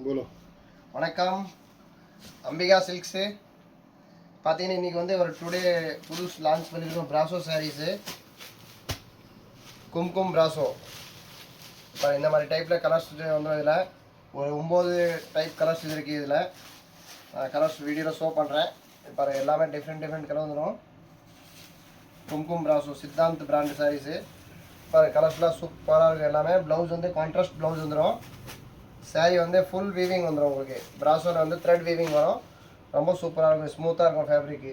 बोलो வணக்கம் அம்பிகா சில்க்ஸு பார்த்தீங்கன்னா இன்றைக்கி வந்து ஒரு டுடே புதுசு லான்ச் பண்ணியிருக்கோம் பிராசோ சாரீஸு கும்கும் பிராசோ இப்போ இந்த மாதிரி டைப்பில் கலர்ஸ் வந்து இதில் ஒரு 9 டைப் கலர்ஸ் இருக்குது இதில் கலர்ஸ் வீடியோவில் ஷோ பண்ணுறேன் இப்போ எல்லாமே டிஃப்ரெண்ட் கலர் வந்துடும் கும்கும் பிராசோ சித்தாந்த் பிராண்ட் சாரீஸு இப்போ கலர்ஸ்லாம் சூப்பராக இருக்குது எல்லாமே ப்ளவுஸ் வந்து கான்ட்ராஸ்ட் ப்ளவுஸ் வந்துடும் சாரீ வந்து ஃபுல் வீவிங் வந்துடும் உங்களுக்கு பிராசோவில் வந்து த்ரெட் வீவிங் வரும் ரொம்ப சூப்பராக இருக்கும் ஸ்மூத்தாக இருக்கும் ஃபேப்ரிக்கு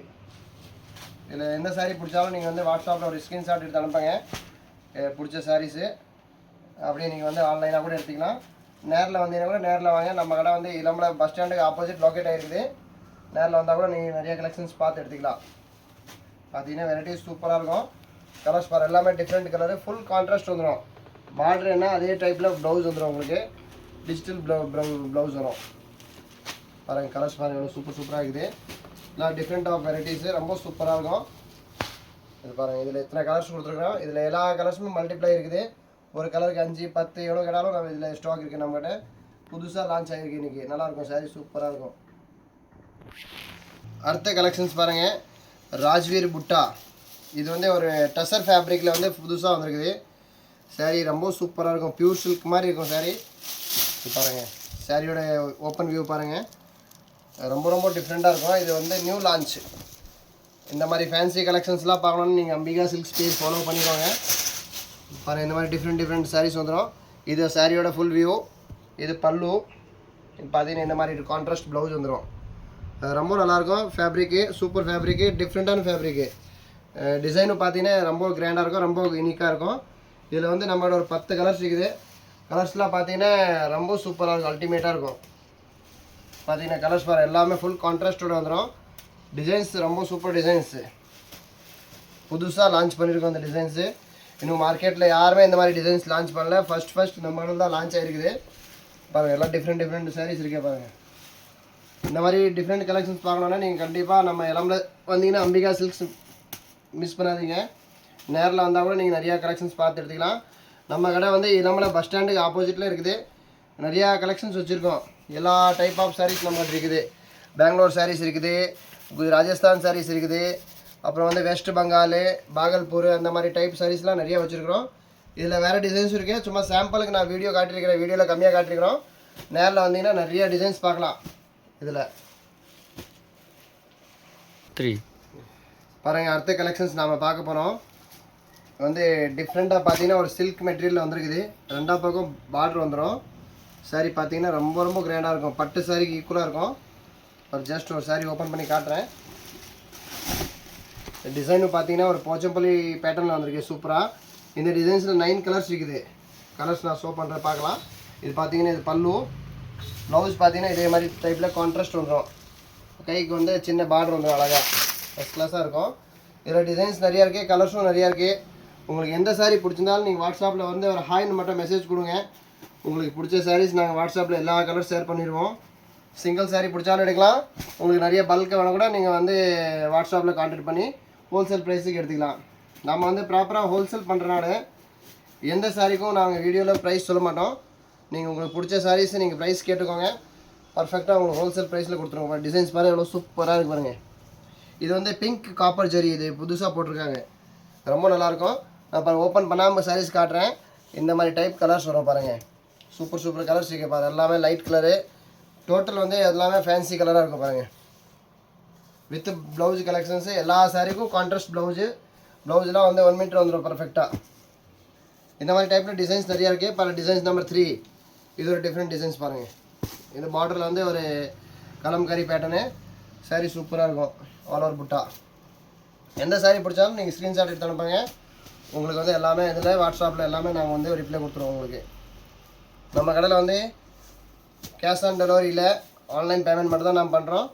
இதில் எந்த சாரீ பிடிச்சாலும் நீங்கள் வந்து வாட்ஸ்அப்பில் ஒரு ஸ்க்ரீன்ஷாட் எடுத்து அனுப்புங்க பிடிச்ச சாரீஸு அப்படியே நீங்கள் வந்து ஆன்லைனாக கூட எடுத்துக்கலாம் நேரில் வந்தீங்கன்னா கூட நேரில் வாங்க நம்ம கடை வந்து இளம்பல பஸ் ஸ்டாண்டுக்கு ஆப்போசிட் லொக்கேட் ஆகிருக்குது நேரில் வந்தால் கூட நீங்கள் நிறைய கலெக்ஷன்ஸ் பார்த்து எடுத்துக்கலாம் பார்த்தீங்கன்னா வெரைட்டிஸ் சூப்பராக இருக்கும் கலர்ஸ் பாரு எல்லாமே டிஃப்ரெண்ட் கலரு ஃபுல் கான்ட்ராஸ்ட் வந்துடும் பார்டர் என்ன அதே டைப்பில் ப்ளவுஸ் வந்துடும் உங்களுக்கு டிஜிட்டல் ப்ளவுஸ் வரும் பாருங்கள் கலர்ஸ் பாருங்கள் எவ்வளோ சூப்பராக இருக்குது எல்லாம் டிஃப்ரெண்ட் ஆஃப் வெரைட்டிஸு ரொம்ப சூப்பராக இருக்கும் இது பாருங்கள் இதில் எத்தனை கலர்ஸ் கொடுத்துருக்குறோம் இதில் எல்லா கலர்ஸுமே மல்டிப்ளை இருக்குது ஒரு கலருக்கு 5 10 எவ்வளோ கேட்டாலும் நம்ம இதில் ஸ்டாக் இருக்குது நம்மகிட்ட புதுசாக லான்ச் ஆகிருக்கு இன்றைக்கி நல்லாயிருக்கும் சாரீ சூப்பராக இருக்கும் அடுத்த கலெக்ஷன்ஸ் பாருங்கள் ராஜ்வீர் புட்டா இது வந்து ஒரு டசர் ஃபேப்ரிக்கில் வந்து புதுசாக வந்திருக்குது சாரீ ரொம்ப சூப்பராக இருக்கும் பியூர் சில்க் மாதிரி இருக்கும் சாரீ பாருங்கள் சாரியோட ஓப்பன் வியூ பாருங்கள் ரொம்ப டிஃப்ரெண்ட்டாக இருக்கும் இது வந்து நியூ லான்ச் இந்த மாதிரி ஃபேன்சி கலெக்ஷன்ஸ்லாம் பார்க்கணுன்னு நீங்கள் அம்பிகா சில்க்ஸ் பேஜ் ஃபாலோ பண்ணிக்கோங்க பாருங்கள் இந்த மாதிரி டிஃப்ரெண்ட் சாரீஸ் வந்துடும் இது சாரியோட ஃபுல் வியூ இது பல்லு பார்த்தீங்கன்னா இந்த மாதிரி கான்ட்ராஸ்ட் ப்ளவுஸ் வந்துடும் ரொம்ப நல்லாயிருக்கும் ஃபேப்ரிக்கு சூப்பர் ஃபேப்ரிக்கு டிஃப்ரெண்ட்டான ஃபேப்ரிக்கு டிசைனும் பார்த்தீங்கன்னா ரொம்ப கிராண்டாக இருக்கும் ரொம்ப யூனிக்காக இருக்கும் இதில் வந்து நம்மளோட ஒரு 10 கலர்ஸ் இருக்குது கலர்ஸ்லாம் பார்த்தீங்கன்னா ரொம்ப சூப்பராக இருக்கும் அல்டிமேட்டாக இருக்கும் பார்த்தீங்கன்னா கலர்ஸ் பாரு எல்லாமே ஃபுல் கான்ட்ராஸ்டோடு வந்துடும் டிசைன்ஸ் ரொம்ப சூப்பர் டிசைன்ஸு புதுசாக லான்ச் பண்ணியிருக்கோம் அந்த டிசைன்ஸு இன்னும் மார்க்கெட்டில் யாருமே இந்த மாதிரி டிசைன்ஸ் லான்ச் பண்ணல ஃபர்ஸ்ட் நம்ம மாடல் தான் லான்ச் ஆகிருக்குது பாருங்கள் எல்லாம் டிஃப்ரெண்ட் சாரீஸ் இருக்கே பாருங்கள் இந்த மாதிரி டிஃப்ரெண்ட் கலெக்ஷன்ஸ் பார்க்கணுன்னா நீங்கள் கண்டிப்பாக நம்ம இளம்பல வந்தீங்கன்னா அம்பிகா சில்க்ஸ் மிஸ் பண்ணாதீங்க நேரில் வந்தால் கூட நீங்கள் நிறையா கலெக்ஷன்ஸ் பார்த்து எடுத்துக்கலாம் நம்ம கடை வந்து இளம்பல பஸ் ஸ்டாண்டுக்கு ஆப்போசிட்டில் இருக்குது நிறையா கலெக்ஷன்ஸ் வச்சுருக்கோம் எல்லா டைப் ஆஃப் சாரீஸ் நம்மகிட்ட இருக்குது பெங்களூர் சாரீஸ் இருக்குது ராஜஸ்தான் சாரீஸ் இருக்குது அப்புறம் வந்து வெஸ்ட் பெங்கால் பாகல்பூர் அந்த மாதிரி டைப் சாரீஸ்லாம் நிறையா வச்சுருக்கிறோம் இதில் வேறு டிசைன்ஸ் இருக்குது சும்மா சாம்பிளுக்கு நான் வீடியோ காட்டியிருக்கிறேன் வீடியோவில் கம்மியாக காட்டியிருக்கிறோம் நேரில் வந்தீங்கன்னா நிறைய டிசைன்ஸ் பார்க்கலாம் இதில் 3 பாருங்கள் அடுத்த கலெக்ஷன்ஸ் நாம் பார்க்க போகிறோம் வந்து டிஃப்ரெண்ட்டாக பார்த்தீங்கன்னா ஒரு சில்க் மெட்டீரியலில் வந்துருக்குது 2 பக்கம் பார்டர் வந்துடும் சாரீ பார்த்தீங்கன்னா ரொம்ப கிராண்டாக இருக்கும் பட்டு சாரிக்கு ஈக்குவலாக இருக்கும் ஒரு ஜஸ்ட் ஒரு சாரீ ஓப்பன் பண்ணி காட்டுறேன் டிசைனும் பார்த்தீங்கன்னா ஒரு போச்சம்பள்ளி பேட்டர்னில் வந்திருக்கு சூப்பராக இந்த டிசைன்ஸில் 9 கலர்ஸ் இருக்குது கலர்ஸ் நான் ஷோ பண்ணுறேன் பார்க்கலாம் இது பார்த்தீங்கன்னா இது பல்லு ப்ளவுஸ் பார்த்தீங்கன்னா இதே மாதிரி டைப்பில் கான்ட்ராஸ்ட் வந்துடும் கைக்கு வந்து சின்ன பார்டர் வந்துடும் அழகாக ஃபஸ்ட் கிளாஸாக இருக்கும் இதில் டிசைன்ஸ் நிறையா இருக்குது கலர்ஸும் நிறையா இருக்குது உங்களுக்கு எந்த சாரீ பிடிச்சிருந்தாலும் நீங்கள் வாட்ஸ்அப்பில் வந்து ஒரு ஹாய்னு மட்டும் மெசேஜ் கொடுங்க உங்களுக்கு பிடிச்ச சாரீஸ் நாங்கள் வாட்ஸ்அப்பில் எல்லா கலர் ஷேர் பண்ணிடுவோம் சிங்கிள் சாரீ பிடிச்சாலும் எடுக்கலாம் உங்களுக்கு நிறைய பல்க் வேணும் கூட நீங்கள் வந்து வாட்ஸ்அப்பில் கான்டாக்ட் பண்ணி ஹோல்சேல் ப்ரைஸுக்கு எடுத்துக்கலாம் நம்ம வந்து ப்ராப்பராக ஹோல்சேல் பண்ணுறனால எந்த சாரீக்கும் நாங்கள் வீடியோவில் ப்ரைஸ் சொல்ல மாட்டோம் நீங்கள் உங்களுக்கு பிடிச்ச சாரீஸை நீங்கள் ப்ரைஸ் கேட்டுக்கோங்க பர்ஃபெக்டாக உங்களுக்கு ஹோல்சேல் ப்ரைஸில் கொடுத்துருவோம் டிசைன்ஸ் பாருங்கள் எவ்வளோ சூப்பராக இருக்கு பாருங்கள் இது வந்து பிங்க் காப்பர் ஜெரி இது புதுசாக போட்டிருக்காங்க ரொம்ப நல்லாயிருக்கும் நான் இப்போ ஓப்பன் பண்ணாமல் சாரீஸ் காட்டுறேன் இந்த மாதிரி டைப் கலர்ஸ் வரும் பாருங்கள் சூப்பர் கலர்ஸ் இருக்குது பாருங்கள் எல்லாமே லைட் கலரு டோட்டல் வந்து எல்லாமே ஃபேன்சி கலராக இருக்கும் பாருங்கள் வித் ப்ளவுஸ் கலெக்ஷன்ஸு எல்லா சாரீக்கும் கான்ட்ராஸ்ட் ப்ளவுஸ்லாம் வந்து 1 மீட்டர் வந்துடும் பர்ஃபெக்டாக இந்த மாதிரி டைப்பில் டிசைன்ஸ் நிறையா இருக்குது பல டிசைன்ஸ் நம்பர் 3 இது ஒரு டிஃப்ரெண்ட் டிசைன்ஸ் பாருங்கள் இந்த பார்டரில் வந்து ஒரு கலம்கரி பேட்டர்னு சாரீ சூப்பராக இருக்கும் ஆல் ஓவர் புட்டா எந்த சாரீ பிடிச்சாலும் நீங்கள் ஸ்க்ரீன்ஷாட் எடுத்து அனுப்புங்க உங்களுக்கு வந்து எல்லாமே இதில் வாட்ஸ்அப்பில் எல்லாமே நாங்கள் வந்து ரிப்ளை கொடுத்துருவோம் உங்களுக்கு நம்ம கடையில் வந்து கேஷ் ஆன் டெலிவரியில் ஆன்லைன் பேமெண்ட் மட்டும் தான் நம்ம பண்ணுறோம்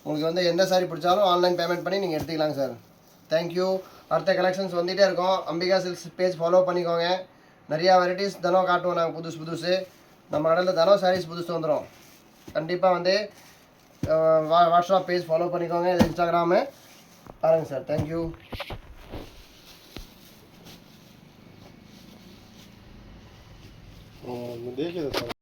உங்களுக்கு வந்து எந்த சாரீ பிடிச்சாலும் ஆன்லைன் பேமெண்ட் பண்ணி நீங்கள் எடுத்துக்கலாங்க சார் தேங்க்யூ அடுத்த கலெக்ஷன்ஸ் வந்துகிட்டே இருக்கோம் அம்பிகா சில்க்ஸ் பேஜ் ஃபாலோ பண்ணிக்கோங்க நிறையா வெரைட்டிஸ் தினம் காட்டுவோம் நாங்கள் புதுசு நம்ம கடையில் தினம் சாரீஸ் புதுசு வந்துடும் கண்டிப்பாக வந்து வாட்ஸ்அப் பேஜ் ஃபாலோ பண்ணிக்கோங்க இது இன்ஸ்டாகிராமு பாருங்கள் சார் தேங்க்யூ देखे